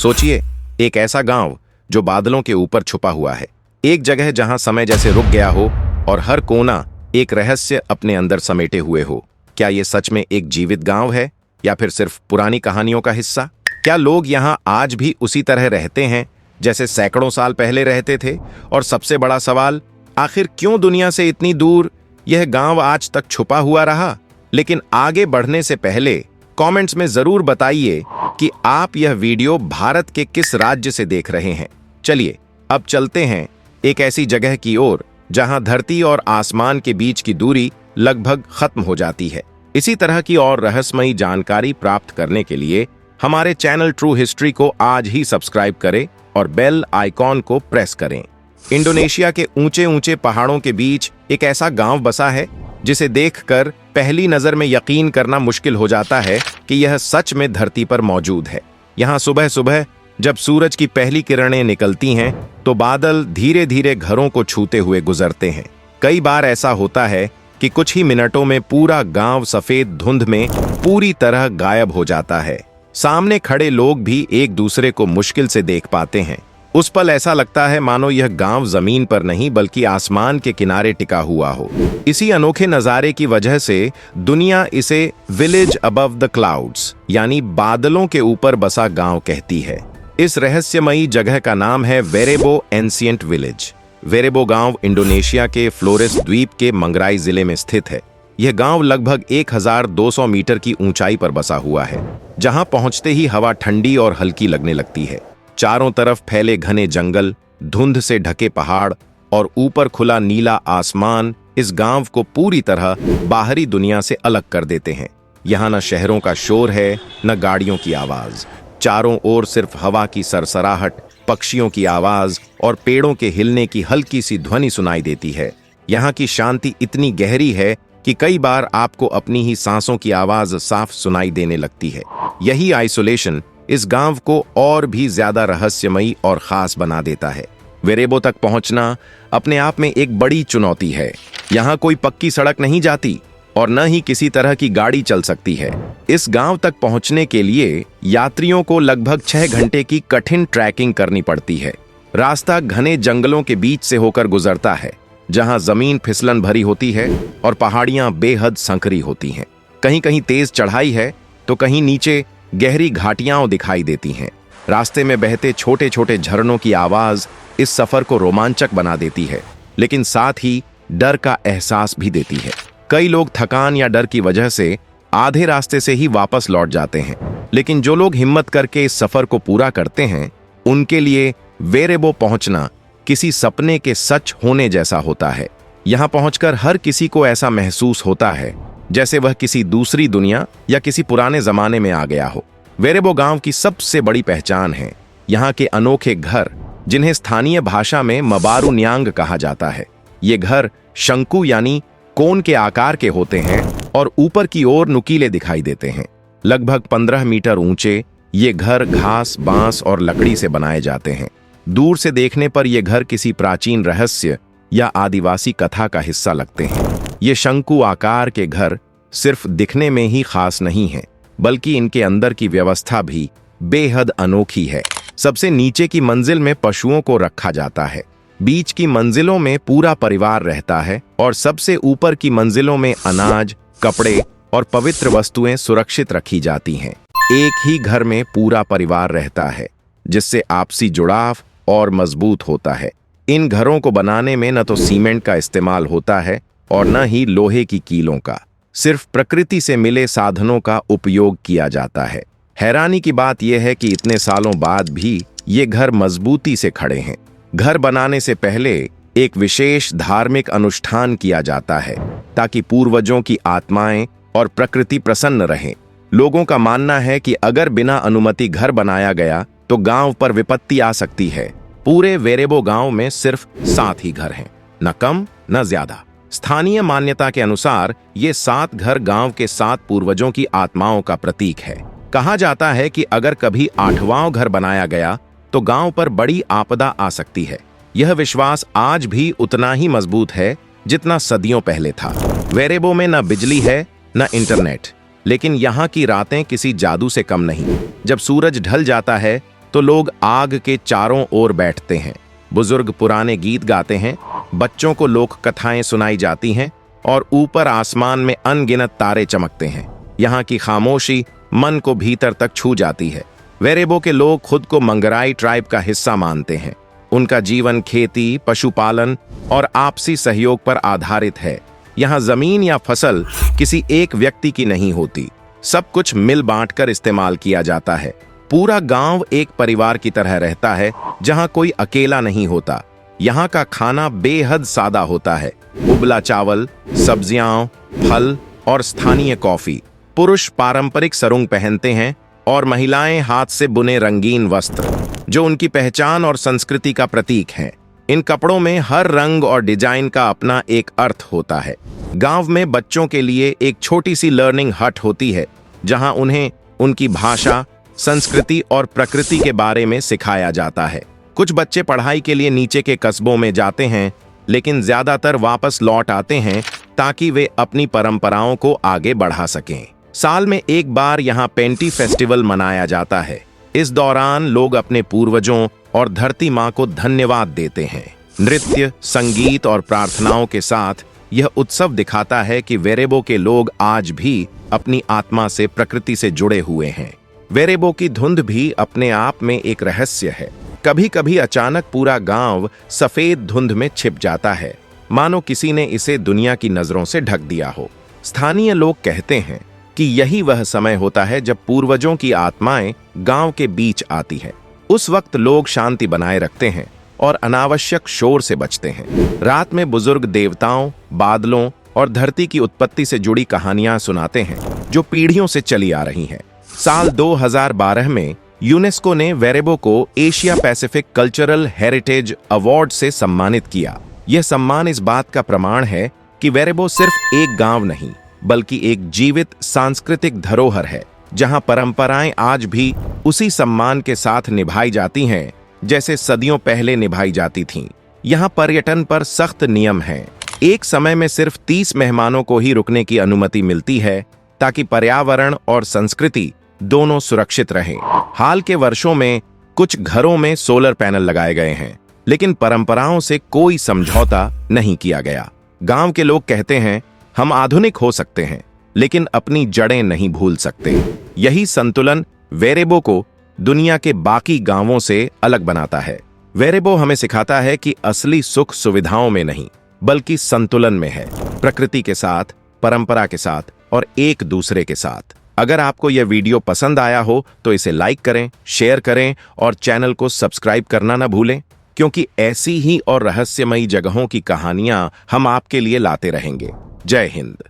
सोचिए, एक ऐसा गांव जो बादलों के ऊपर छुपा हुआ है, एक जगह जहां समय जैसे रुक गया हो और हर कोना एक रहस्य अपने अंदर समेटे हुए हो। क्या ये सच में एक जीवित गांव है या फिर सिर्फ पुरानी कहानियों का हिस्सा? क्या लोग यहाँ आज भी उसी तरह रहते हैं जैसे सैकड़ों साल पहले रहते थे? और सबसे बड़ा सवाल, आखिर क्यों दुनिया से इतनी दूर यह गांव आज तक छुपा हुआ रहा? लेकिन आगे बढ़ने से पहले कमेंट्स में जरूर बताइए कि आप यह वीडियो भारत के किस राज्य से देख रहे हैं। चलिए अब चलते हैं एक ऐसी जगह की ओर जहां धरती और आसमान के बीच की दूरी लगभग खत्म हो जाती है। इसी तरह की और रहस्यमयी जानकारी प्राप्त करने के लिए हमारे चैनल ट्रू हिस्ट्री को आज ही सब्सक्राइब करें और बेल आइकॉन को प्रेस करें। इंडोनेशिया के ऊंचे ऊंचे पहाड़ों के बीच एक ऐसा गांव बसा है जिसे देखकर पहली नजर में यकीन करना मुश्किल हो जाता है कि यह सच में धरती पर मौजूद है। यहाँ सुबह सुबह जब सूरज की पहली किरणें निकलती हैं तो बादल धीरे धीरे घरों को छूते हुए गुजरते हैं। कई बार ऐसा होता है कि कुछ ही मिनटों में पूरा गांव सफेद धुंध में पूरी तरह गायब हो जाता है। सामने खड़े लोग भी एक दूसरे को मुश्किल से देख पाते हैं। उस पल ऐसा लगता है मानो यह गांव जमीन पर नहीं बल्कि आसमान के किनारे टिका हुआ हो। इसी अनोखे नजारे की वजह से दुनिया इसे विलेज अबव द क्लाउड्स यानी बादलों के ऊपर बसा गांव कहती है। इस रहस्यमयी जगह का नाम है वेरेबो एंशिएंट विलेज। वेरेबो गांव इंडोनेशिया के फ्लोरेस द्वीप के मंगराई जिले में स्थित है। यह गांव लगभग 1200 मीटर की ऊंचाई पर बसा हुआ है, जहां पहुंचते ही हवा ठंडी और हल्की लगने लगती है। चारों तरफ फैले घने जंगल, धुंध से ढके पहाड़ और ऊपर खुला नीला आसमान इस गांव को पूरी तरह बाहरी दुनिया से अलग कर देते हैं। यहाँ न शहरों का शोर है न गाड़ियों की आवाज। चारों ओर सिर्फ हवा की सरसराहट, पक्षियों की आवाज और पेड़ों के हिलने की हल्की सी ध्वनि सुनाई देती है। यहाँ की शांति इतनी गहरी है कि कई बार आपको अपनी ही सांसों की आवाज साफ सुनाई देने लगती है। यही आइसोलेशन इस गांव को और भी ज्यादा रहस्यमयी और खास बना देता है। वेरेबो तक पहुंचना अपने आप में एक बड़ी चुनौती है। यहाँ कोई पक्की सड़क नहीं जाती और न ही किसी तरह की गाड़ी चल सकती है। इस गांव तक पहुंचने के लिए यात्रियों को लगभग 6 घंटे की कठिन ट्रैकिंग करनी पड़ती है। रास्ता घने जंगलों के बीच से होकर गुजरता है, जहां जमीन फिसलन भरी होती है और पहाड़ियां बेहद संकरी होती हैं। कहीं कहीं तेज चढ़ाई है तो कहीं नीचे गहरी घाटियां दिखाई देती हैं। रास्ते में बहते छोटे छोटे झरनों की आवाज इस सफर को रोमांचक बना देती है, लेकिन साथ ही डर का एहसास भी देती है। कई लोग थकान या डर की वजह से आधे रास्ते से ही वापस लौट जाते हैं, लेकिन जो लोग हिम्मत करके इस सफर को पूरा करते हैं उनके लिए वेरेबो पहुंचना किसी सपने के सच होने जैसा होता है। यहां पहुंचकर हर किसी को ऐसा महसूस होता है जैसे वह किसी दूसरी दुनिया या किसी पुराने जमाने में आ गया हो। वेरेबो गांव की सबसे बड़ी पहचान है यहाँ के अनोखे घर, जिन्हें स्थानीय भाषा में मबारू न्यांग कहा जाता है। ये घर शंकु यानी कोन के आकार के होते हैं और ऊपर की ओर नुकीले दिखाई देते हैं। लगभग 15 मीटर ऊंचे ये घर घास, बांस और लकड़ी से बनाए जाते हैं। दूर से देखने पर ये घर किसी प्राचीन रहस्य या आदिवासी कथा का हिस्सा लगते हैं। ये शंकु आकार के घर सिर्फ दिखने में ही खास नहीं है, बल्कि इनके अंदर की व्यवस्था भी बेहद अनोखी है। सबसे नीचे की मंजिल में पशुओं को रखा जाता है, बीच की मंजिलों में पूरा परिवार रहता है और सबसे ऊपर की मंजिलों में अनाज, कपड़े और पवित्र वस्तुएं सुरक्षित रखी जाती हैं। एक ही घर में पूरा परिवार रहता है, जिससे आपसी जुड़ाव और मजबूत होता है। इन घरों को बनाने में न तो सीमेंट का इस्तेमाल होता है और न ही लोहे की कीलों का, सिर्फ प्रकृति से मिले साधनों का उपयोग किया जाता है। हैरानी की बात यह है कि इतने सालों बाद भी ये घर मजबूती से खड़े हैं। घर बनाने से पहले एक विशेष धार्मिक अनुष्ठान किया जाता है ताकि पूर्वजों की आत्माएं और प्रकृति प्रसन्न रहें। लोगों का मानना है कि अगर बिना अनुमति घर बनाया गया तो गांव पर विपत्ति आ सकती है। पूरे वेरेबो गांव में सिर्फ 7 ही घर हैं, न कम न ज्यादा। स्थानीय मान्यता के अनुसार ये 7 घर गांव के 7 पूर्वजों की आत्माओं का प्रतीक है। कहा जाता है कि अगर कभी 8वां घर बनाया गया तो गांव पर बड़ी आपदा आ सकती है। यह विश्वास आज भी उतना ही मजबूत है जितना सदियों पहले था। वेरेबो में न बिजली है न इंटरनेट, लेकिन यहाँ की रातें किसी जादू से कम नहीं। जब सूरज ढल जाता है तो लोग आग के चारों ओर बैठते हैं। बुजुर्ग पुराने गीत गाते हैं, बच्चों को लोक कथाएं सुनाई जाती हैं और ऊपर आसमान में अनगिनत तारे चमकते हैं। यहाँ की खामोशी मन को भीतर तक छू जाती है। वेरेबो के लोग खुद को मंगराई ट्राइब का हिस्सा मानते हैं। उनका जीवन खेती, पशुपालन और आपसी सहयोग पर आधारित है। यहाँ जमीन या फसल किसी एक व्यक्ति की नहीं होती, सब कुछ मिल बांटकर इस्तेमाल किया जाता है। पूरा गांव एक परिवार की तरह रहता है, जहां कोई अकेला नहीं होता। यहाँ का खाना बेहद सादा होता है, उबला चावल, सब्जियां, फल और स्थानीय कॉफी। पुरुष पारंपरिक सरुंग पहनते हैं और महिलाएं हाथ से बुने रंगीन वस्त्र, जो उनकी पहचान और संस्कृति का प्रतीक हैं। इन कपड़ों में हर रंग और डिजाइन का अपना एक अर्थ होता है। गांव में बच्चों के लिए एक छोटी सी लर्निंग हट होती है, जहां उन्हें उनकी भाषा, संस्कृति और प्रकृति के बारे में सिखाया जाता है। कुछ बच्चे पढ़ाई के लिए नीचे के कस्बों में जाते हैं, लेकिन ज्यादातर वापस लौट आते हैं ताकि वे अपनी परंपराओं को आगे बढ़ा सकें। साल में एक बार यहाँ पेंटी फेस्टिवल मनाया जाता है। इस दौरान लोग अपने पूर्वजों और धरती माँ को धन्यवाद देते हैं। नृत्य, संगीत और प्रार्थनाओं के साथ यह उत्सव दिखाता है कि वेरेबो के लोग आज भी अपनी आत्मा से, प्रकृति से जुड़े हुए हैं। वेरेबो की धुंध भी अपने आप में एक रहस्य है। कभी कभी अचानक पूरा गांव सफेद धुंध में छिप जाता है, मानो किसी ने इसे दुनिया की नजरों से ढक दिया हो। स्थानीय लोग कहते हैं कि यही वह समय होता है जब पूर्वजों की आत्माएं गांव के बीच आती हैं। उस वक्त लोग शांति बनाए रखते हैं और अनावश्यक शोर से बचते हैं। रात में बुजुर्ग देवताओं, बादलों और धरती की उत्पत्ति से जुड़ी कहानियां सुनाते हैं, जो पीढ़ियों से चली आ रही हैं। साल 2012 में यूनेस्को ने वेरेबो को Asia Pacific cultural heritage award से सम्मानित किया। यह सम्मान इस बात का प्रमाण है कि वेरेबो सिर्फ एक गांव नहीं, बल्कि एक जीवित सांस्कृतिक धरोहर है, जहां परंपराएं आज भी उसी सम्मान के साथ निभाई जाती हैं जैसे सदियों पहले निभाई जाती थीं। यहां पर्यटन पर सख्त नियम हैं। एक समय में सिर्फ 30 मेहमानों को ही रुकने की अनुमति मिलती है, ताकि पर्यावरण और संस्कृति दोनों सुरक्षित रहें। हाल के वर्षों में कुछ घरों में सोलर पैनल लगाए गए हैं, लेकिन परंपराओं से कोई समझौता नहीं किया गया। गांव के लोग कहते हैं, हम आधुनिक हो सकते हैं, लेकिन अपनी जड़ें नहीं भूल सकते। यही संतुलन वेरेबो को दुनिया के बाकी गांवों से अलग बनाता है। वेरेबो हमें सिखाता है कि असली सुख सुविधाओं में नहीं, बल्कि संतुलन में है, प्रकृति के साथ, परंपरा के साथ और एक दूसरे के साथ। अगर आपको यह वीडियो पसंद आया हो तो इसे लाइक करें, शेयर करें और चैनल को सब्सक्राइब करना ना भूलें, क्योंकि ऐसी ही और रहस्यमयी जगहों की कहानियां हम आपके लिए लाते रहेंगे। जय हिंद।